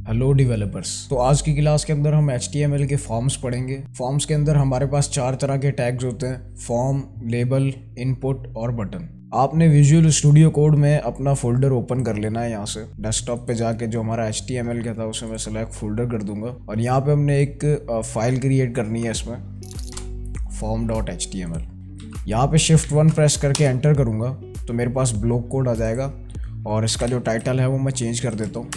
Hello developers. तो आज की क्लास के अंदर हम HTML के फॉर्म्स पढ़ेंगे। फॉर्म्स के अंदर हमारे पास 4 तरह के टैग्स होते हैं: फॉर्म, लेबल, इनपुट और बटन। आपने विजुअल स्टूडियो कोड में अपना फोल्डर ओपन कर लेना है। यहाँ से डेस्कटॉप पे जाके जो हमारा HTML का था उसे मैं सेलेक्ट फोल्डर कर दूंगा और यहाँ पे हमने एक फाइल क्रिएट करनी है इसमें form.html। यहाँ पे Shift+1 प्रेस करके एंटर करूँगा तो मेरे पास ब्लॉक कोड आ जाएगा और इसका जो टाइटल है वो मैं चेंज कर देता हूँ।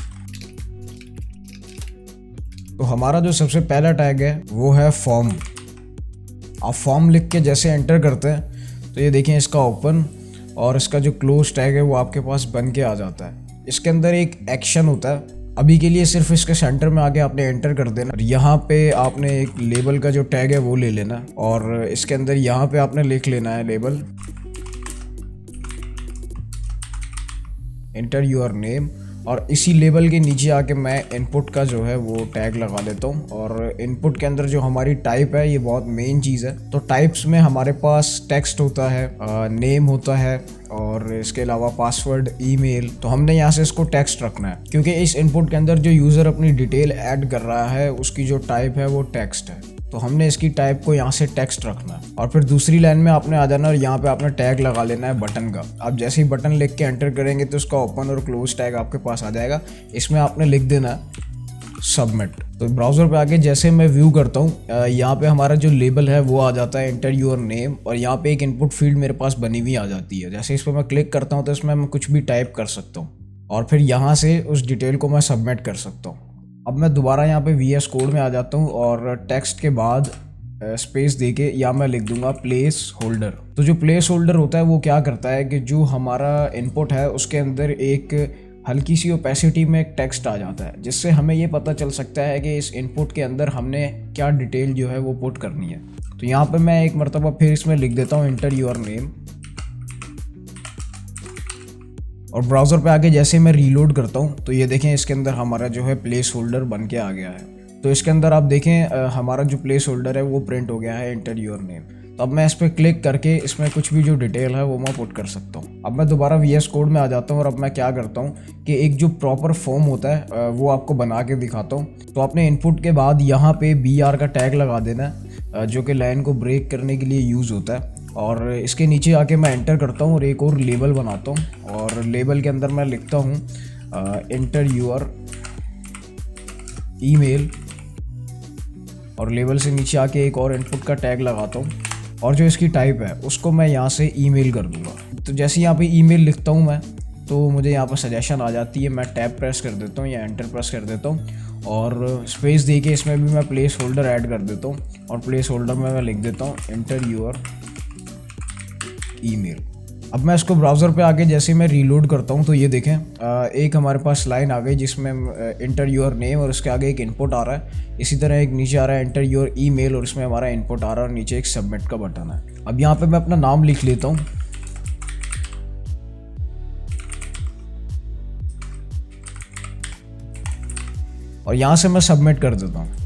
तो हमारा जो सबसे पहला टैग है वो है फॉर्म। आप फॉर्म लिख के जैसे एंटर करते हैं तो ये देखिए इसका ओपन और इसका जो क्लोज टैग है वो आपके पास बन के आ जाता है। इसके अंदर एक एक्शन होता है। अभी के लिए सिर्फ इसके सेंटर में आके आपने एंटर कर देना और यहाँ पे आपने एक लेबल का जो टैग है वो ले लेना और इसके अंदर यहाँ पे आपने लिख लेना है लेबल, एंटर योर नेम। और इसी लेबल के नीचे आके मैं इनपुट का जो है वो टैग लगा लेता हूँ। और इनपुट के अंदर जो हमारी टाइप है ये बहुत मेन चीज़ है। तो टाइप्स में हमारे पास टेक्स्ट होता है, नेम होता है और इसके अलावा पासवर्ड, ईमेल। तो हमने यहाँ से इसको टेक्स्ट रखना है क्योंकि इस इनपुट के अंदर जो यूज़र अपनी डिटेल ऐड कर रहा है उसकी जो टाइप है वो टेक्स्ट है। तो हमने इसकी टाइप को यहाँ से टेक्स्ट रखना है। और फिर दूसरी लाइन में आपने आ जाना और यहाँ पे आपने टैग लगा लेना है बटन का। आप जैसे ही बटन लिख के एंटर करेंगे तो उसका ओपन और क्लोज टैग आपके पास आ जाएगा। इसमें आपने लिख देना है सबमिट। तो ब्राउज़र पे आके जैसे मैं व्यू करता हूँ यहाँ पे हमारा जो लेबल है वो आ जाता है, एंटर योर नेम। और यहाँ पे एक इनपुट फील्ड मेरे पास बनी हुई आ जाती है। जैसे इस पर मैं क्लिक करता हूँ तो इसमें मैं कुछ भी टाइप कर सकता हूँ और फिर यहाँ से उस डिटेल को मैं सबमिट कर सकता हूँ। अब मैं दोबारा यहाँ पे VS कोड में आ जाता हूँ और टेक्स्ट के बाद स्पेस देके यहाँ मैं लिख दूंगा प्लेस होल्डर। तो जो प्लेस होल्डर होता है वो क्या करता है कि जो हमारा इनपुट है उसके अंदर एक हल्की सी ओपेसिटी में एक टेक्स्ट आ जाता है जिससे हमें ये पता चल सकता है कि इस इनपुट के अंदर हमने क्या डिटेल जो है वो पुट करनी है। तो यहाँ पे मैं एक मरतबा फिर इसमें लिख देता हूँ एंटर योर नेम। और ब्राउज़र पे आके जैसे मैं रीलोड करता हूँ तो ये देखें इसके अंदर हमारा जो है प्लेस होल्डर बन के आ गया है। तो इसके अंदर आप देखें हमारा जो प्लेस होल्डर है वो प्रिंट हो गया है, एंटर योर नेम। तो अब मैं इस पर क्लिक करके इसमें कुछ भी जो डिटेल है वो मैं पुट कर सकता हूँ। अब मैं दोबारा VS कोड में आ जाता हूँ और अब मैं क्या करता हूँ कि एक जो प्रॉपर फॉर्म होता है वो आपको बना के दिखाता हूँ। तो आपने इनपुट के बाद यहाँ पे BR का टैग लगा देना है जो कि लाइन को ब्रेक करने के लिए यूज़ होता है। और इसके नीचे आके मैं एंटर करता हूँ और एक और लेबल बनाता हूँ और लेबल के अंदर मैं लिखता हूँ एंटर योर ईमेल। और लेबल से नीचे आके एक और इनपुट का टैग लगाता हूँ और जो इसकी टाइप है उसको मैं यहाँ से ईमेल कर दूँगा। तो जैसे यहाँ पे ईमेल लिखता हूँ मैं तो मुझे यहाँ पर सजेशन आ जाती है। मैं टैब प्रेस कर देता हूँ या एंटर प्रेस कर देता हूँ और स्पेस दे के इसमें भी मैं प्लेस होल्डर ऐड कर देता हूँ और प्लेस होल्डर में मैं लिख देता हूँ एंटर योर ईमेल। अब मैं इसको ब्राउज़र पे आके जैसे मैं रीलोड करता हूँ तो ये देखें एक हमारे पास लाइन आ गई जिसमें एंटर योर नेम और उसके आगे एक इनपुट आ रहा है। इसी तरह एक नीचे आ रहा है एंटर योर ईमेल और इसमें हमारा इनपुट आ रहा है और नीचे एक सबमिट का बटन है। अब यहाँ पे मैं अपना नाम लिख लेता हूँ और यहाँ से मैं सबमिट कर देता हूँ।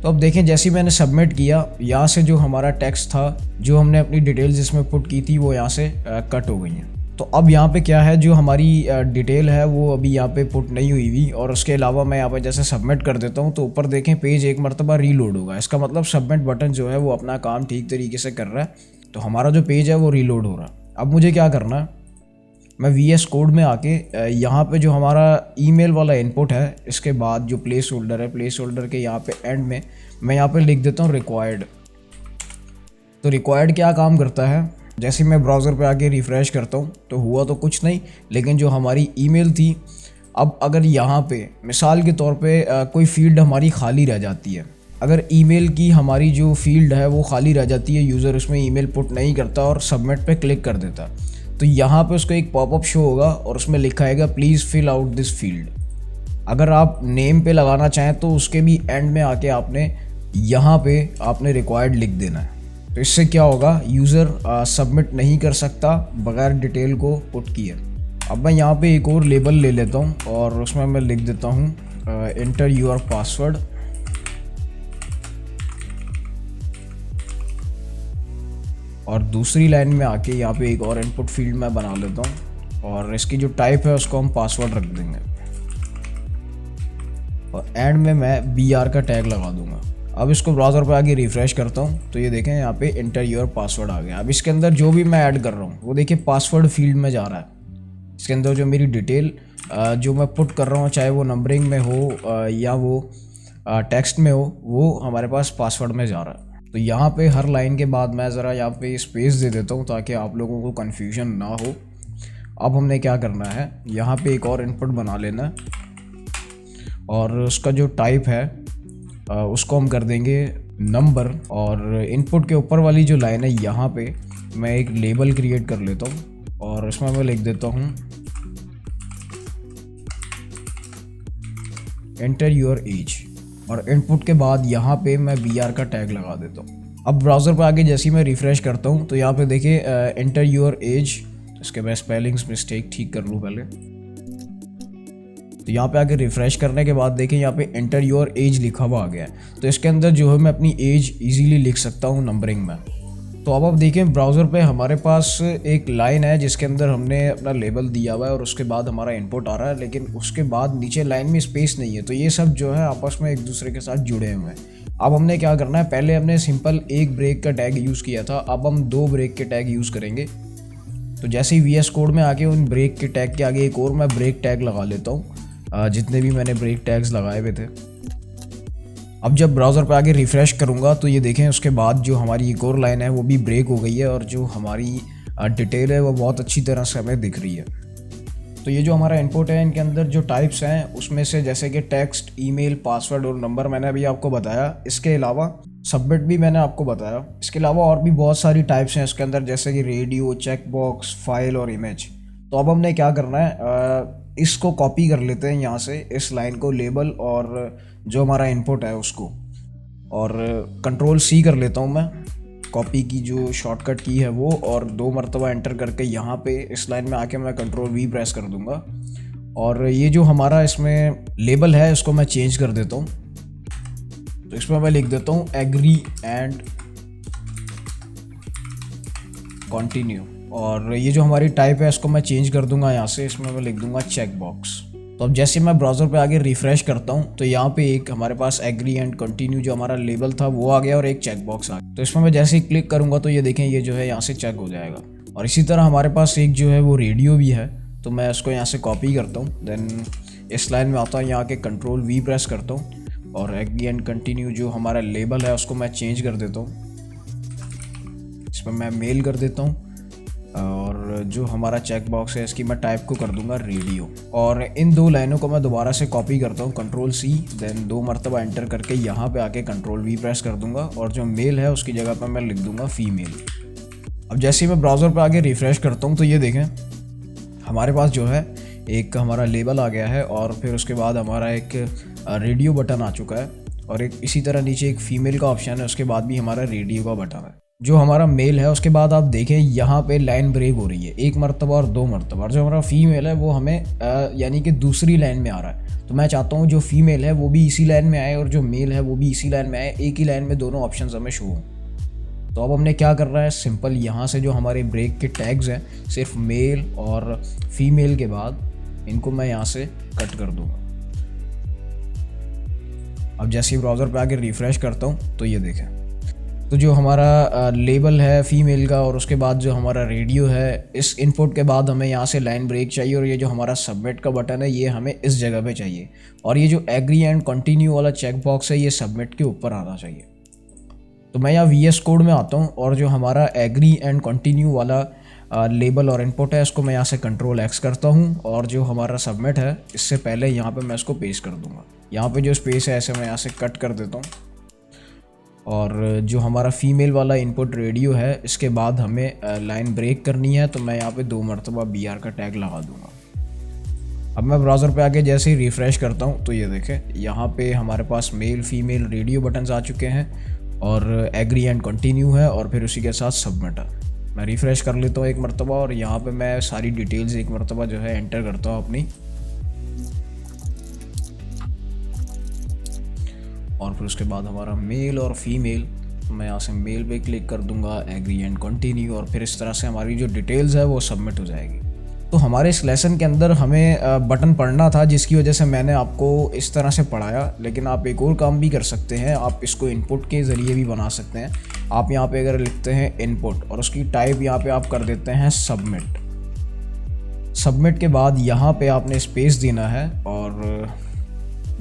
तो अब देखें जैसे ही मैंने सबमिट किया यहाँ से जो हमारा टेक्स्ट था, जो हमने अपनी डिटेल्स इसमें पुट की थी वो यहाँ से कट हो गई हैं। तो अब यहाँ पे क्या है, जो हमारी डिटेल है वो अभी यहाँ पे पुट नहीं हुई हुई। और उसके अलावा मैं यहाँ पे जैसे सबमिट कर देता हूँ तो ऊपर देखें पेज एक मरतबा रीलोड होगा। इसका मतलब सबमिट बटन जो है वो अपना काम ठीक तरीके से कर रहा है। तो हमारा जो पेज है वो रीलोड हो रहा है। अब मुझे क्या करना है, मैं VS कोड में आके यहाँ पे जो हमारा ईमेल वाला इनपुट है इसके बाद जो प्लेस होल्डर है, प्लेस होल्डर के यहाँ पे एंड में मैं यहाँ पे लिख देता हूँ रिक्वायर्ड। तो रिक्वायर्ड क्या काम करता है, जैसे मैं ब्राउज़र पे आके रिफ़्रेश करता हूँ तो हुआ तो कुछ नहीं, लेकिन जो हमारी ईमेल थी, अब अगर यहाँ पे मिसाल के तौर पे कोई फील्ड हमारी खाली रह जाती है, अगर ईमेल की हमारी जो फील्ड है वो खाली रह जाती है, यूज़र उसमें ईमेल पुट नहीं करता और सबमिट पे क्लिक कर देता, तो यहाँ पे उसको एक पॉपअप शो होगा और उसमें लिखा आएगा please fill out this field. अगर आप नेम पे लगाना चाहें तो उसके भी एंड में आके आपने यहाँ पे आपने रिक्वायर्ड लिख देना है। तो इससे क्या होगा, यूज़र सबमिट नहीं कर सकता बगैर डिटेल को पुट किए। अब मैं यहाँ पे एक और लेबल ले लेता हूँ और उसमें मैं लिख देता हूँ एंटर योर पासवर्ड। और दूसरी लाइन में आके यहाँ पे एक और इनपुट फील्ड मैं बना लेता हूँ और इसकी जो टाइप है उसको हम पासवर्ड रख देंगे। और एंड में मैं BR का टैग लगा दूंगा। अब इसको ब्राउज़र पर आगे रिफ़्रेश करता हूँ तो ये देखें यहाँ पे इंटर योर पासवर्ड आ गया। अब इसके अंदर जो भी मैं ऐड कर रहा हूँ वो देखिए पासवर्ड फील्ड में जा रहा है। इसके अंदर जो मेरी डिटेल जो मैं पुट कर रहा हूँ, चाहे वो नंबरिंग में हो या वो टेक्स्ट में हो, वो हमारे पास पासवर्ड में जा रहा है। तो यहाँ पे हर लाइन के बाद मैं ज़रा यहाँ पे स्पेस दे देता हूँ ताकि आप लोगों को कन्फ्यूजन ना हो। अब हमने क्या करना है, यहाँ पे एक और इनपुट बना लेना है और उसका जो टाइप है उसको हम कर देंगे नंबर। और इनपुट के ऊपर वाली जो लाइन है यहाँ पे मैं एक लेबल क्रिएट कर लेता हूँ और इसमें मैं लिख देता हूँ एंटर योर एज। और इनपुट के बाद यहाँ पे मैं BR का टैग लगा देता हूँ। अब ब्राउज़र पर आगे जैसे ही मैं रिफ़्रेश करता हूँ तो यहाँ पे देखिए एंटर योर एज। इसके मैं स्पेलिंग्स मिस्टेक ठीक कर लूँ पहले। तो यहाँ पे आगे रिफ़्रेश करने के बाद देखिए यहाँ पे एंटर योर एज लिखा हुआ आ गया है। तो इसके अंदर जो है मैं अपनी एज इजीली लिख सकता हूँ नंबरिंग में। तो अब आप देखें ब्राउज़र पे हमारे पास एक लाइन है जिसके अंदर हमने अपना लेबल दिया हुआ है और उसके बाद हमारा इनपुट आ रहा है, लेकिन उसके बाद नीचे लाइन में स्पेस नहीं है। तो ये सब जो है आपस में एक दूसरे के साथ जुड़े हुए हैं। अब हमने क्या करना है, पहले हमने सिंपल एक ब्रेक का टैग यूज़ किया था, अब हम 2 ब्रेक के टैग यूज़ करेंगे। तो जैसे ही VS कोड में आके उन ब्रेक के टैग के आगे एक और मैं ब्रेक टैग लगा लेता हूँ, जितने भी मैंने ब्रेक टैग्स लगाए हुए थे। अब जब ब्राउज़र पर आगे रिफ़्रेश करूँगा तो ये देखें उसके बाद जो हमारी एक और लाइन है वो भी ब्रेक हो गई है और जो हमारी डिटेल है वो बहुत अच्छी तरह से हमें दिख रही है। तो ये जो हमारा इनपुट है इनके अंदर जो टाइप्स हैं उसमें से जैसे कि टेक्स्ट, ईमेल, पासवर्ड और नंबर मैंने अभी आपको बताया। इसके अलावा सबमिट भी मैंने आपको बताया। इसके अलावा और भी बहुत सारी टाइप्स हैं इसके अंदर, जैसे कि रेडियो, चेकबॉक्स, फाइल और इमेज। तो अब हमने क्या करना है, इसको कॉपी कर लेते हैं यहाँ से, इस लाइन को, लेबल और जो हमारा इनपुट है उसको, और Ctrl+C कर लेता हूँ मैं, कॉपी की जो शॉर्टकट की है वो, और 2 मरतबा एंटर करके यहाँ पे इस लाइन में आके मैं Ctrl+V प्रेस कर दूंगा। और ये जो हमारा इसमें लेबल है इसको मैं चेंज कर देता हूँ। तो इसमें मैं लिख देता हूँ एग्री एंड कंटिन्यू। और ये जो हमारी टाइप है इसको मैं चेंज कर दूंगा यहाँ से, इसमें मैं लिख दूंगा चेक बॉक्स। तो अब जैसे मैं ब्राउज़र पे आगे रिफ़्रेश करता हूँ तो यहाँ पे एक हमारे पास एग्री एंड कंटिन्यू जो हमारा लेबल था वो आ गया और एक चेक बॉक्स आ गया। तो इसमें मैं जैसे ही क्लिक करूँगा तो ये देखें ये जो है यहाँ से चेक हो जाएगा। और इसी तरह हमारे पास एक जो है वो रेडियो भी है, तो मैं उसको यहाँ से कॉपी करता हूँ, देन इस लाइन में आता हूँ, यहाँ के Ctrl+V प्रेस करता हूँ और एग्री एंड कंटिन्यू जो हमारा लेबल है उसको मैं चेंज कर देता हूँ, इसमें मैं मेल कर देता हूँ। और जो हमारा चेक बॉक्स है इसकी मैं टाइप को कर दूंगा रेडियो। और इन 2 लाइनों को मैं दोबारा से कॉपी करता हूँ, Ctrl+C, देन 2 मरतबा एंटर करके यहाँ पे आके Ctrl+V प्रेस कर दूंगा और जो मेल है उसकी जगह पर मैं लिख दूंगा फीमेल। अब जैसे ही मैं ब्राउज़र पर आके रिफ़्रेश करता हूँ तो ये देखें हमारे पास जो है एक हमारा लेबल आ गया है और फिर उसके बाद हमारा एक रेडियो बटन आ चुका है और एक इसी तरह नीचे एक फ़ीमेल का ऑप्शन है, उसके बाद भी हमारा रेडियो का बटन है। जो हमारा मेल है उसके बाद आप देखें यहाँ पे लाइन ब्रेक हो रही है 1 मरतबा और 2 मरतबा, और जो हमारा फीमेल है वो हमें यानी कि दूसरी लाइन में आ रहा है। तो मैं चाहता हूँ जो फीमेल है वो भी इसी लाइन में आए और जो मेल है वो भी इसी लाइन में आए, एक ही लाइन में दोनों ऑप्शन हमें शो हों। तो अब हमने क्या करना है, सिंपल यहाँ से जो हमारे ब्रेक के टैग्स हैं सिर्फ मेल और फीमेल के बाद इनको मैं यहाँ से कट कर दूँगा। अब जैसे ही ब्राउज़र पे आके रिफ़्रेश करता हूँ तो ये देखें, तो जो हमारा लेबल है फीमेल का और उसके बाद जो हमारा रेडियो है, इस इनपुट के बाद हमें यहाँ से लाइन ब्रेक चाहिए और ये जो हमारा सबमिट का बटन है ये हमें इस जगह पे चाहिए, और ये जो एग्री एंड कंटिन्यू वाला चेक बॉक्स है ये सबमिट के ऊपर आना चाहिए। तो मैं यहाँ VS कोड में आता हूँ और जो हमारा एग्री एंड कंटिन्यू वाला लेबल और इनपुट है इसको मैं यहाँ से Ctrl+X करता हूँ और जो हमारा सबमिट है इससे पहले यहाँ पे मैं इसको पेस्ट कर दूँगा। यहाँ पे जो स्पेस है ऐसे मैं यहाँ से कट कर देता हूँ। और जो हमारा फीमेल वाला इनपुट रेडियो है इसके बाद हमें लाइन ब्रेक करनी है, तो मैं यहाँ पे 2 मरतबा BR का टैग लगा दूँगा। अब मैं ब्राउज़र पे आके जैसे ही रिफ़्रेश करता हूँ तो ये देखें यहाँ पे हमारे पास मेल फीमेल रेडियो बटन्स आ चुके हैं और एग्री एंड कंटिन्यू है और फिर उसी के साथ सबमिट है। मैं रिफ़्रेश कर लेता हूँ 1 मरतबा और यहाँ पे मैं सारी डिटेल्स 1 मरतबा जो है एंटर करता हूँ अपनी, और फिर उसके बाद हमारा मेल और फीमेल, तो मैं यहाँ से मेल पे क्लिक कर दूंगा, एग्री एंड कंटिन्यू, और फिर इस तरह से हमारी जो डिटेल्स है वो सबमिट हो जाएगी। तो हमारे इस लेसन के अंदर हमें बटन पढ़ना था, जिसकी वजह से मैंने आपको इस तरह से पढ़ाया। लेकिन आप एक और काम भी कर सकते हैं, आप इसको इनपुट के ज़रिए भी बना सकते हैं। आप यहाँ पे अगर लिखते हैं इनपुट और उसकी टाइप यहाँ पे आप कर देते हैं सबमिट। सबमिट के बाद यहाँ पे आपने स्पेस देना है और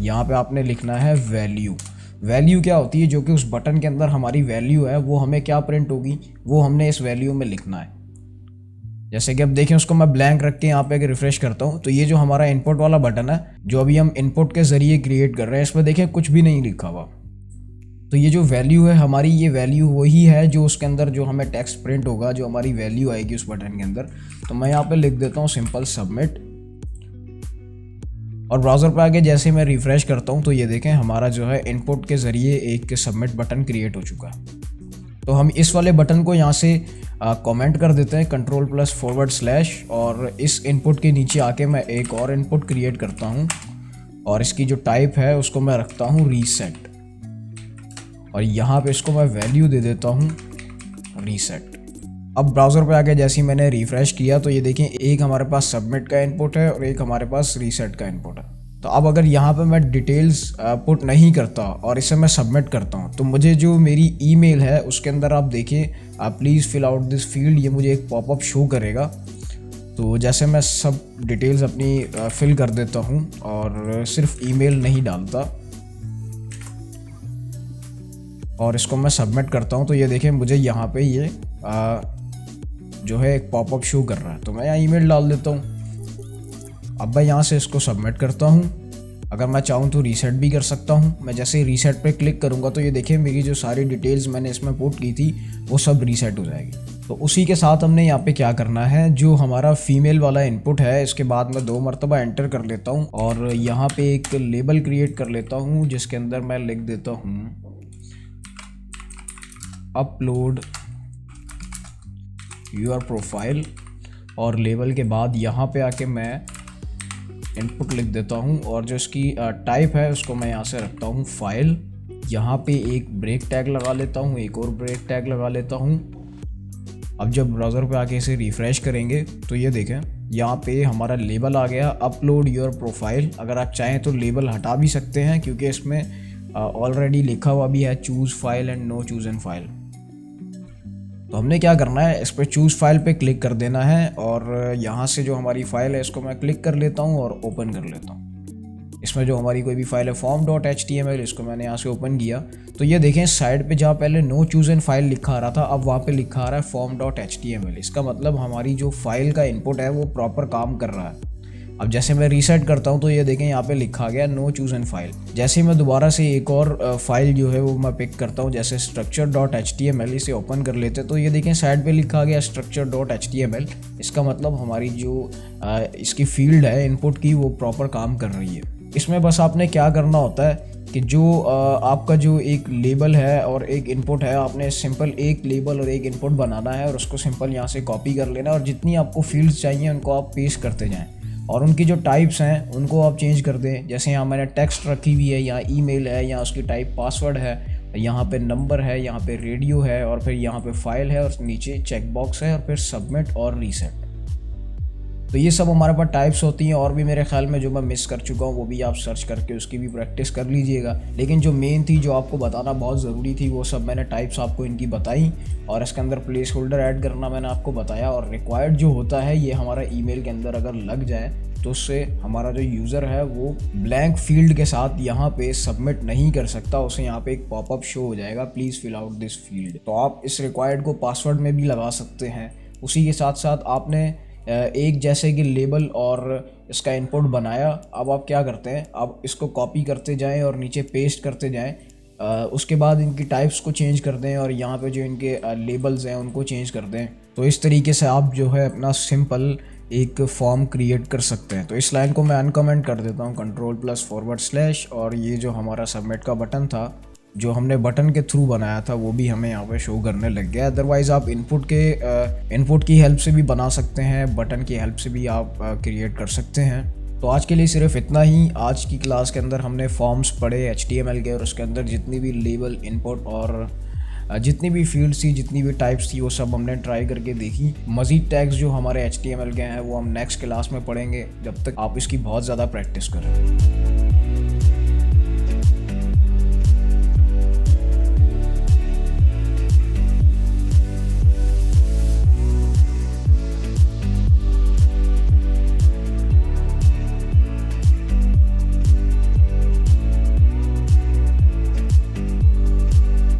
यहाँ पे आपने लिखना है वैल्यू। वैल्यू क्या होती है, जो कि उस बटन के अंदर हमारी वैल्यू है वो हमें क्या प्रिंट होगी, वो हमने इस वैल्यू में लिखना है। जैसे कि अब देखें, उसको मैं ब्लैंक रख के यहाँ पे अगर रिफ्रेश करता हूँ तो ये जो हमारा इनपुट वाला बटन है, जो अभी हम इनपुट के ज़रिए क्रिएट कर रहे हैं, इसमें देखें कुछ भी नहीं लिखा हुआ। तो ये जो वैल्यू है हमारी, ये वैल्यू वही है जो उसके अंदर जो हमें टेक्स्ट प्रिंट होगा, जो हमारी वैल्यू आएगी उस बटन के अंदर। तो मैं यहाँ पे लिख देता हूँ सिंपल सबमिट और ब्राउज़र पे आके जैसे मैं रिफ़्रेश करता हूँ तो ये देखें हमारा जो है इनपुट के ज़रिए एक सबमिट बटन क्रिएट हो चुका है। तो हम इस वाले बटन को यहाँ से कमेंट कर देते हैं Ctrl+// और इस इनपुट के नीचे आके मैं एक और इनपुट क्रिएट करता हूँ और इसकी जो टाइप है उसको मैं रखता हूँ रीसेट और यहाँ पे इसको मैं वैल्यू दे देता हूँ रीसेट। अब ब्राउज़र पे आके जैसे ही मैंने रिफ़्रेश किया तो ये देखें एक हमारे पास सबमिट का इनपुट है और एक हमारे पास रीसेट का इनपुट है। तो अब अगर यहाँ पे मैं डिटेल्स पुट नहीं करता और इसे मैं सबमिट करता हूँ तो मुझे जो मेरी ईमेल है उसके अंदर आप देखिए please fill out this field, ये मुझे एक पॉपअप शो करेगा। तो जैसे मैं सब डिटेल्स अपनी फिल कर देता हूँ और सिर्फ ईमेल नहीं डालता और इसको मैं सबमिट करता हूँ तो ये देखें मुझे यहाँ पे ये जो है एक पॉपअप शो कर रहा है। तो मैं यहाँ ईमेल डाल देता हूँ। अब मैं यहाँ से इसको सबमिट करता हूँ। अगर मैं चाहूँ तो रीसेट भी कर सकता हूँ। मैं जैसे रीसेट पे क्लिक करूँगा तो ये देखिए मेरी जो सारी डिटेल्स मैंने इसमें पुट की थी वो सब रीसेट हो जाएगी। तो उसी के साथ हमने यहाँ पे क्या करना है, जो हमारा फीमेल वाला इनपुट है इसके बाद मैं 2 मरतबा एंटर कर लेता हूँ और यहाँ पे एक लेबल क्रिएट कर लेता हूँ जिसके अंदर मैं लिख देता हूँ अपलोड योर प्रोफाइल और लेबल के बाद यहाँ पे आके मैं इनपुट लिख देता हूँ और जो इसकी टाइप है उसको मैं यहाँ से रखता हूँ फाइल। यहाँ पे एक ब्रेक टैग लगा लेता हूँ, एक और ब्रेक टैग लगा लेता हूँ। अब जब ब्राउज़र पे आके इसे रिफ़्रेश करेंगे तो ये देखें यहाँ पे हमारा लेबल आ गया अपलोड योर प्रोफाइल। अगर आप चाहें तो लेबल हटा भी सकते हैं क्योंकि इसमें ऑलरेडी लिखा हुआ भी है choose file and no choose an file. तो हमने क्या करना है, इस पर चूज़ फाइल पे क्लिक कर देना है और यहाँ से जो हमारी फ़ाइल है इसको मैं क्लिक कर लेता हूँ और ओपन कर लेता हूँ। इसमें जो हमारी कोई भी फाइल है form.html, इसको मैंने यहाँ से ओपन किया तो ये देखें साइड पे जहाँ पहले नो चूज़ एन फाइल लिखा आ रहा था अब वहाँ पे लिखा आ रहा है form.html। इसका मतलब हमारी जो फाइल का इनपुट है वो प्रॉपर काम कर रहा है। अब जैसे मैं रीसेट करता हूँ तो ये देखें यहाँ पे लिखा गया नो चूज़ एन फाइल। जैसे ही मैं दोबारा से एक और फाइल जो है वो मैं पिक करता हूँ जैसे structure.html, इसे ओपन कर लेते तो ये देखें साइड पे लिखा गया structure.html। इसका मतलब हमारी जो इसकी फील्ड है इनपुट की वो प्रॉपर काम कर रही है। इसमें बस आपने क्या करना होता है कि जो आपका जो एक लेबल है और एक इनपुट है, आपने सिंपल एक लेबल और एक इनपुट बनाना है और उसको सिंपल यहाँ से कॉपी कर लेना और जितनी आपको फील्ड्स चाहिए उनको आप पेस्ट करते जाएँ और उनकी जो टाइप्स हैं उनको आप चेंज कर दें। जैसे यहाँ मैंने टेक्स्ट रखी हुई है, यहाँ ईमेल है, यहाँ उसकी टाइप पासवर्ड है, यहाँ पे नंबर है, यहाँ पे रेडियो है और फिर यहाँ पे फाइल है और नीचे चेक बॉक्स है और फिर सबमिट और रीसेट। तो ये सब हमारे पास टाइप्स होती हैं और भी मेरे ख्याल में जो मैं मिस कर चुका हूँ वो भी आप सर्च करके उसकी भी प्रैक्टिस कर लीजिएगा। लेकिन जो मेन थी, जो आपको बताना बहुत ज़रूरी थी, वो सब मैंने टाइप्स आपको इनकी बताई और इसके अंदर प्लेस होल्डर ऐड करना मैंने आपको बताया। और रिक्वायर्ड जो होता है ये हमारा ईमेल के अंदर अगर लग जाए तो उससे हमारा जो यूज़र है वो ब्लैंक फील्ड के साथ यहाँ पे सबमिट नहीं कर सकता, उसे यहाँ पे एक पॉपअप शो हो जाएगा please fill out this field. तो आप इस रिक्वायर्ड को पासवर्ड में भी लगा सकते हैं। उसी के साथ साथ आपने एक जैसे कि लेबल और इसका इनपुट बनाया, अब आप क्या करते हैं, आप इसको कॉपी करते जाएं और नीचे पेस्ट करते जाएं। उसके बाद इनकी टाइप्स को चेंज कर दें और यहाँ पे जो इनके लेबल्स हैं उनको चेंज कर दें। तो इस तरीके से आप जो है अपना सिंपल एक फॉर्म क्रिएट कर सकते हैं। तो इस लाइन को मैं अनकमेंट कर देता हूँ Ctrl+/ और ये जो हमारा सबमिट का बटन था, जो हमने बटन के थ्रू बनाया था, वो भी हमें यहाँ पे शो करने लग गया। अदरवाइज़ आप इनपुट की हेल्प से भी बना सकते हैं, बटन की हेल्प से भी आप क्रिएट कर सकते हैं। तो आज के लिए सिर्फ इतना ही। आज की क्लास के अंदर हमने फॉर्म्स पढ़े HTML के और उसके अंदर जितनी भी लेबल, इनपुट और जितनी भी फील्ड्स थी, जितनी भी टाइप्स थी, वो सब हमने ट्राई करके देखी। मज़ीद टैग्स जो हमारे HTML के हैं वो हम नेक्स्ट क्लास में पढ़ेंगे, जब तक आप इसकी बहुत ज़्यादा प्रैक्टिस करें।